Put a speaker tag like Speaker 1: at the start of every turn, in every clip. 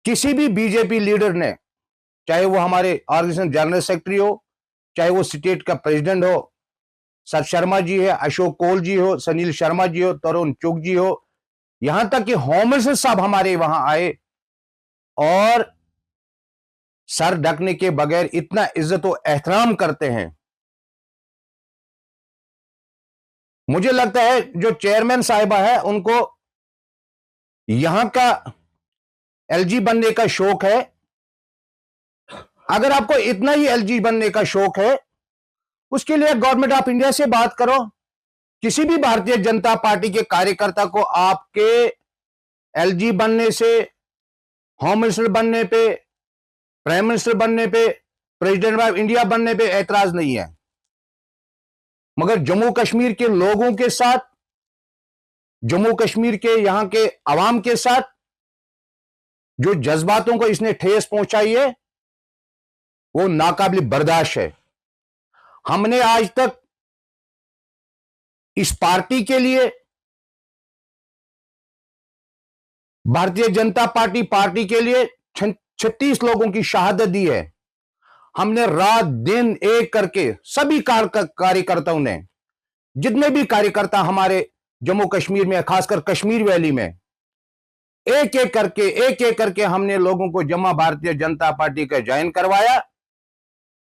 Speaker 1: किसी भी BJP leader ने, चाहे वो हमारे ऑर्गेनाइजेशन जनरल सेक्रेटरी हो, चाहे वो स्टेट का प्रेसिडेंट हो, सर शर्मा जी है, अशोक कोल जी हो, सुनील शर्मा जी हो, तरुण चुग जी हो, यहां तक कि होम मिनिस्टर साहब हमारे वहां आए और सर ढकने के बगैर इतना इज्जत और एहतराम करते हैं। मुझे लगता है जो चेयरमैन साहिबा है उनको यहां का एलजी बनने का शौक है। अगर आपको इतना ही एलजी बनने का शौक है, उसके लिए गवर्नमेंट ऑफ इंडिया से बात करो। किसी भी भारतीय जनता पार्टी के कार्यकर्ता को आपके एलजी बनने से, होम मिनिस्टर बनने पे, प्राइम मिनिस्टर बनने पे, प्रेसिडेंट ऑफ इंडिया बनने पे ऐतराज नहीं है, मगर जम्मू कश्मीर के लोगों के साथ, जम्मू कश्मीर के यहां के अवाम के साथ जो जज्बातों को इसने ठेस पहुंचाई है वो नाकाबिल बर्दाश्त है। हमने आज तक इस पार्टी के लिए, भारतीय जनता पार्टी के लिए 36 लोगों की शहादत दी है। हमने रात दिन एक करके सभी कार्यकर्ताओं ने, जितने भी कार्यकर्ता हमारे जम्मू कश्मीर में, खासकर कश्मीर वैली में, एक एक करके हमने लोगों को जमा भारतीय जनता पार्टी का ज्वाइन करवाया।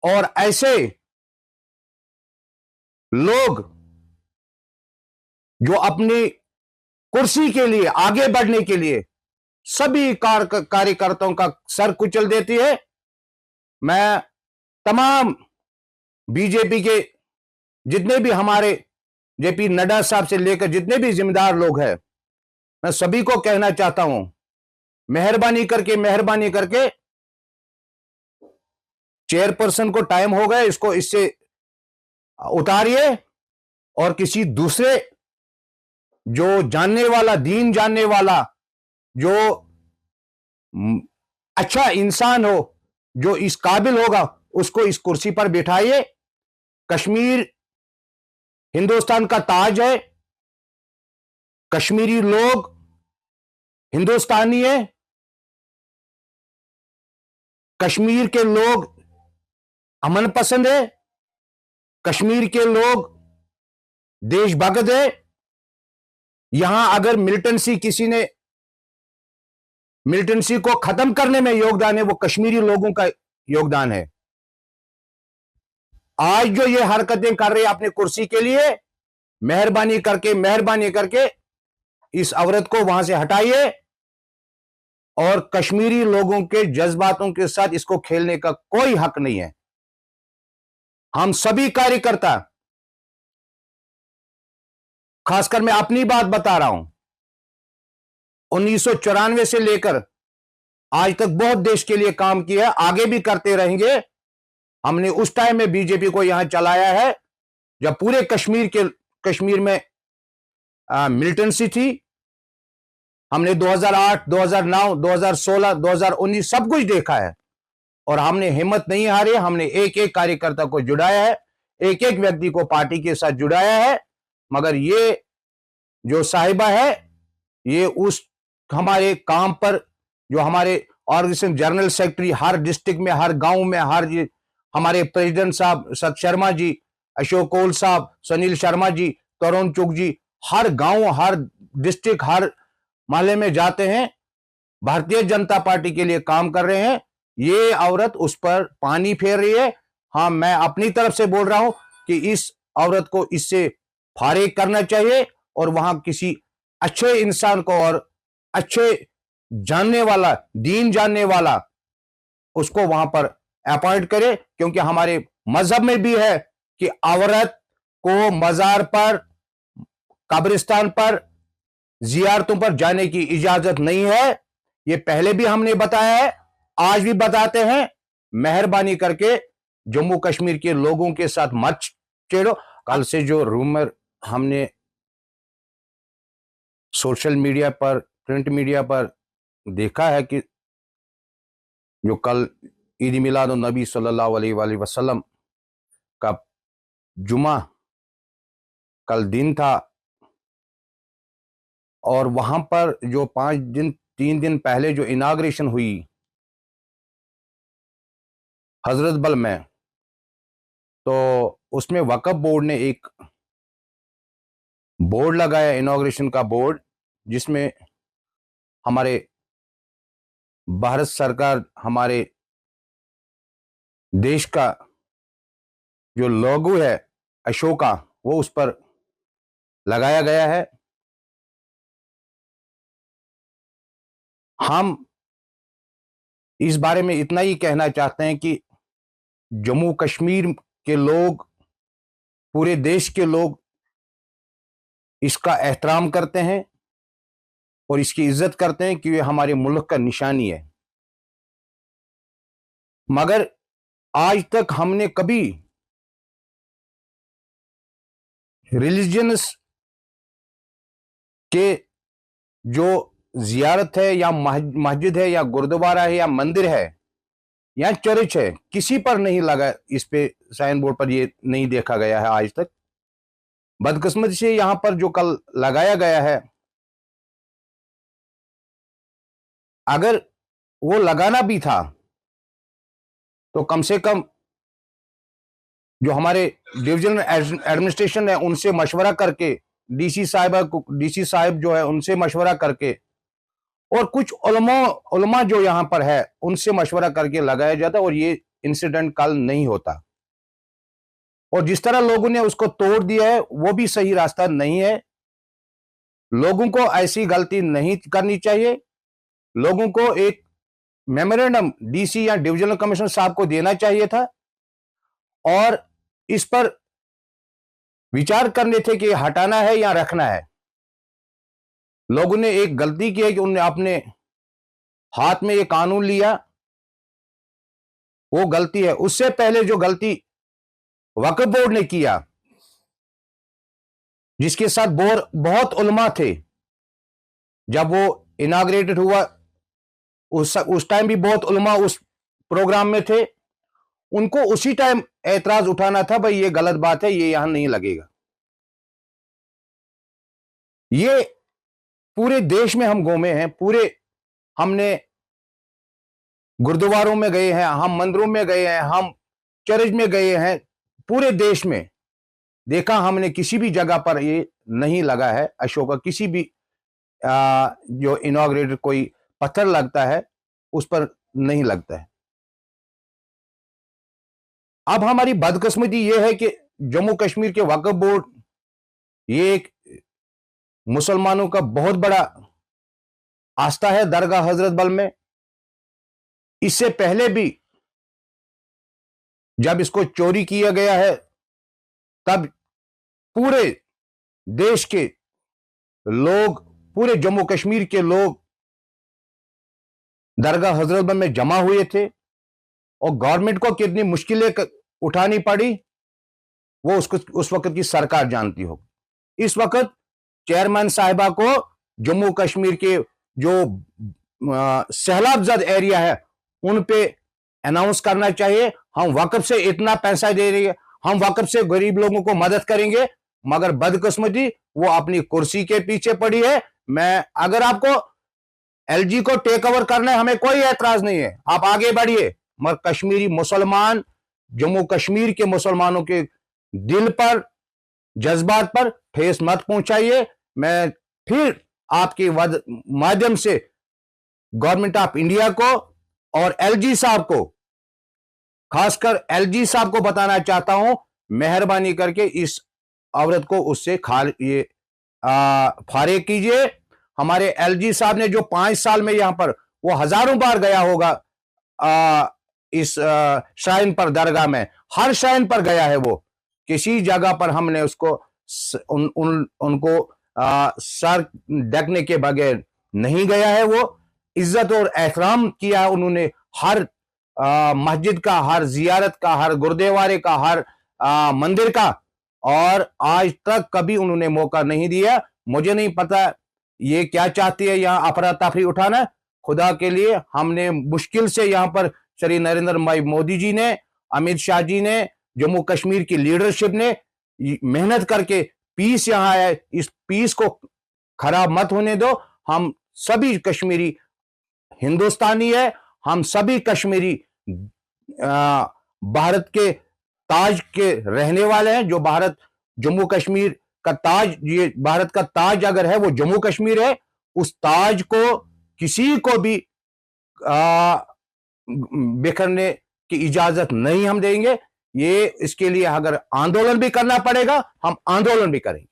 Speaker 1: और ऐसे लोग जो अपनी कुर्सी के लिए, आगे बढ़ने के लिए सभी कार्यकर्ताओं का सर कुचल देती है, मैं तमाम बीजेपी के जितने भी हमारे जेपी नड्डा साहब से लेकर जितने भी जिम्मेदार लोग हैं, मैं सभी को कहना चाहता हूं, मेहरबानी करके चेयरपर्सन को टाइम हो गया, इसको इससे उतारिए और किसी दूसरे जो जानने वाला, दीन जानने वाला, जो अच्छा इंसान हो, जो इस काबिल होगा, उसको इस कुर्सी पर बिठाइए। कश्मीर हिंदुस्तान का ताज है, कश्मीरी लोग हिंदुस्तानी है, कश्मीर के लोग अमन पसंद है, कश्मीर के लोग देशभक्त है। यहां अगर मिलिटेंसी, किसी ने मिलिटेंसी को खत्म करने में योगदान है, वो कश्मीरी लोगों का योगदान है। आज जो ये हरकतें कर रहे हैं अपनी कुर्सी के लिए, मेहरबानी करके इस औरत को वहां से हटाइए और कश्मीरी लोगों के जज्बातों के साथ इसको खेलने का कोई हक नहीं है। हम सभी कार्यकर्ता, खासकर मैं अपनी बात बता रहा हूं, 1994 से लेकर आज तक बहुत देश के लिए काम किया, आगे भी करते रहेंगे। हमने उस टाइम में बीजेपी को यहां चलाया है जब पूरे कश्मीर में मिलिटेंसी थी। हमने 2008, 2009, 2016, 2019 सब कुछ देखा है और हमने हिम्मत नहीं हारी। हमने एक एक कार्यकर्ता को जुड़ाया है, एक एक व्यक्ति को पार्टी के साथ जुड़ाया है। मगर ये जो साहिबा है, ये उस हमारे काम पर, जो हमारे ऑर्गेनाइजेशन जनरल सेक्रेटरी हर डिस्ट्रिक्ट में, हर गांव में, हमारे प्रेसिडेंट साहब सत शर्मा जी, अशोक कोल साहब, सुनील शर्मा जी, तरुण चुग जी, हर गांव, हर डिस्ट्रिक्ट, हर मोहल्ले में जाते हैं, भारतीय जनता पार्टी के लिए काम कर रहे हैं। ये औरत उस पर पानी फेर रही है। हाँ, मैं अपनी तरफ से बोल रहा हूं कि इस औरत को इससे फारिग करना चाहिए और वहां किसी अच्छे इंसान को और अच्छे जानने वाला, दीन जानने वाला, उसको वहां पर अपॉइंट करे। क्योंकि हमारे मजहब में भी है कि औरत को मजार पर, कब्रिस्तान पर, जियारतों पर जाने की इजाजत नहीं है। ये पहले भी हमने बताया है, आज भी बताते हैं। मेहरबानी करके जम्मू कश्मीर के लोगों के साथ मत छेड़ो। कल से जो रूमर हमने सोशल मीडिया पर, प्रिंट मीडिया पर देखा है कि जो कल ईद मिलाद नबी सल्लल्लाहु अलैहि वसल्लम का जुमा कल दिन था और वहां पर जो 5 दिन 3 दिन पहले जो इनाग्रेशन हुई हजरत बल में, तो उसमें वक्फ बोर्ड ने एक बोर्ड लगाया, इनाग्रेशन का बोर्ड, जिसमें हमारे भारत सरकार, हमारे देश का जो लोगो है अशोका, वो उस पर लगाया गया है। हम इस बारे में इतना ही कहना चाहते हैं कि जम्मू कश्मीर के लोग, पूरे देश के लोग इसका एहतराम करते हैं और इसकी इज्जत करते हैं कि ये हमारे मुल्क का निशानी है। मगर आज तक हमने कभी रिलीजियंस के जो जियारत है या मस्जिद है या गुरुद्वारा है या मंदिर है या चर्च है, किसी पर नहीं लगा, इस पे साइन बोर्ड पर ये नहीं देखा गया है आज तक। बदकिस्मती से यहां पर जो कल लगाया गया है, अगर वो लगाना भी था तो कम से कम जो हमारे डिविजनल एडमिनिस्ट्रेशन है उनसे मशवरा करके, डीसी साहिब जो है उनसे मशवरा करके, और कुछ उलमा जो यहां पर है उनसे मशवरा करके लगाया जाता और ये इंसिडेंट कल नहीं होता। और जिस तरह लोगों ने उसको तोड़ दिया है वो भी सही रास्ता नहीं है। लोगों को ऐसी गलती नहीं करनी चाहिए। लोगों को एक मेमोरेंडम डीसी या डिविजनल कमिश्नर साहब को देना चाहिए था और इस पर विचार करने थे कि हटाना है या रखना है। लोगों ने एक गलती की है कि उन्होंने अपने हाथ में ये कानून लिया, वो गलती है। उससे पहले जो गलती वक्फ बोर्ड ने किया, जिसके साथ बहुत उलमा थे, जब वो इनाग्रेटेड हुआ उस टाइम भी बहुत उलमा उस प्रोग्राम में थे, उनको उसी टाइम एतराज उठाना था, भाई ये गलत बात है, ये यहां नहीं लगेगा। ये पूरे देश में हम घूमे हैं, पूरे हमने गुरुद्वारों में गए हैं, हम मंदिरों में गए हैं, हम चर्च में गए हैं, पूरे देश में देखा हमने, किसी भी जगह पर ये नहीं लगा है अशोका। किसी भी जो इनॉग्रेटेड कोई पत्थर लगता है उस पर नहीं लगता है। अब हमारी बदकिस्मती यह है कि जम्मू कश्मीर के वक्फ बोर्ड, ये एक मुसलमानों का बहुत बड़ा आस्था है दरगाह हजरत बल में। इससे पहले भी जब इसको चोरी किया गया है तब पूरे देश के लोग, पूरे जम्मू कश्मीर के लोग दरगाह हजरत बल में जमा हुए थे और गवर्नमेंट को कितनी मुश्किलें उठानी पड़ी वो उस वक्त की सरकार जानती होगी। इस वक्त चेयरमैन साहिबा को जम्मू कश्मीर के जो सैलाब एरिया है उन पे अनाउंस करना चाहिए, हम वक्फ से इतना पैसा दे रहे हैं, हम वक्फ से गरीब लोगों को मदद करेंगे। मगर बदकिस्मती वो अपनी कुर्सी के पीछे पड़ी है। अगर आपको एलजी को टेक ओवर करना है, हमें कोई एतराज नहीं है, आप आगे बढ़िए, मगर कश्मीरी मुसलमान, जम्मू कश्मीर के मुसलमानों के दिल पर, जज्बात पर ठेस मत पहुंचाइए। मैं फिर आपके माध्यम से गवर्नमेंट ऑफ इंडिया को और एलजी साहब को, खासकर एलजी साहब को बताना चाहता हूं, मेहरबानी करके इस औरत को उससे फारिग कीजिए। हमारे एलजी साहब ने जो 5 साल में यहां पर, वो हजारों बार गया होगा इस श्राइन पर, दरगाह में हर श्राइन पर गया है वो। किसी जगह पर हमने उसको उनको सर ढकने के बगैर नहीं गया है। वो इज्जत और एहतराम किया उन्होंने हर मस्जिद का, हर जियारत का, हर गुरुद्वारे का, हर मंदिर का, और आज तक कभी उन्होंने मौका नहीं दिया। मुझे नहीं पता ये क्या चाहती है, यहां अफरा तफरी उठाना। खुदा के लिए हमने मुश्किल से यहां पर श्री नरेंद्र भाई मोदी जी ने, अमित शाह जी ने, जम्मू कश्मीर की लीडरशिप ने मेहनत करके पीस यहां आया। इस पीस को खराब मत होने दो। हम सभी कश्मीरी हिंदुस्तानी है, हम सभी कश्मीरी भारत के ताज के रहने वाले हैं। जो भारत जम्मू कश्मीर का ताज, ये भारत का ताज अगर है वो जम्मू कश्मीर है। उस ताज को किसी को भी बिखरने की इजाजत नहीं हम देंगे। ये इसके लिए अगर आंदोलन भी करना पड़ेगा, हम आंदोलन भी करेंगे।